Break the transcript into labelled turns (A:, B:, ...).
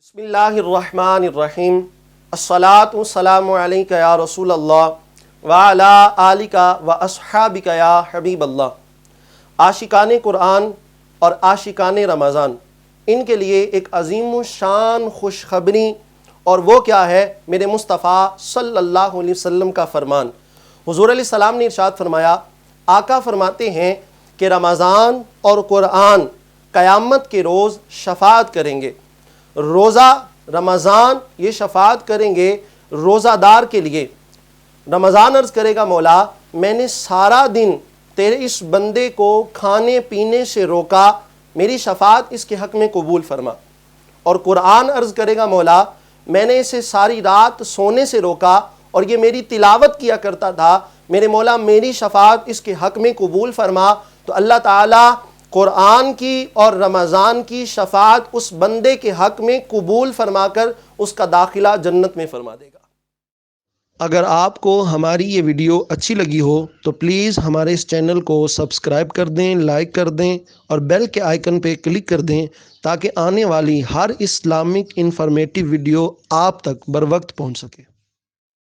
A: बिस्मिल्लाहिर्रहमानिर्रहीम अस्सलातु वस्सलामु अलैका या रसूल अल्लाह व अला आलिका व अस्हाबिका या हबीब अल्लाह। आशिकान कुरान और आशिकान रमज़ान, इनके लिए एक अजीम शान खुशखबरी, और वो क्या है? मेरे मुस्तफ़ा सल्लल्लाहु अलैहि वसल्लम का फरमान। हुज़ूर अलैहिस्सलाम ने इरशाद फरमाया, आका फरमाते हैं कि रमज़ान और कुरान क़यामत के रोज़ शफ़ाअत करेंगे। रोज़ा रमज़ान ये शफ़ाअत करेंगे रोज़ादार के लिए। रमज़ान अर्ज़ करेगा, मौला मैंने सारा दिन तेरे इस बंदे को खाने पीने से रोका, मेरी शफ़ाअत इसके हक़ में कबूल फरमा। और कुरान अर्ज़ करेगा, मौला मैंने इसे सारी रात सोने से रोका और ये मेरी तिलावत किया करता था, मेरे मौला मेरी शफ़ाअत इसके हक़ में कबूल फरमा। तो अल्लाह ताला कुरान की और रमज़ान की शफ़ाअत उस बंदे के हक़ में कबूल फरमाकर उसका दाखिला जन्नत में फरमा देगा। अगर आपको हमारी ये वीडियो अच्छी लगी हो तो प्लीज़ हमारे इस चैनल को सब्सक्राइब कर दें, लाइक कर दें और बेल के आइकन पे क्लिक कर दें, ताकि आने वाली हर इस्लामिक इंफॉर्मेटिव वीडियो आप तक बर वक्त पहुँच सके।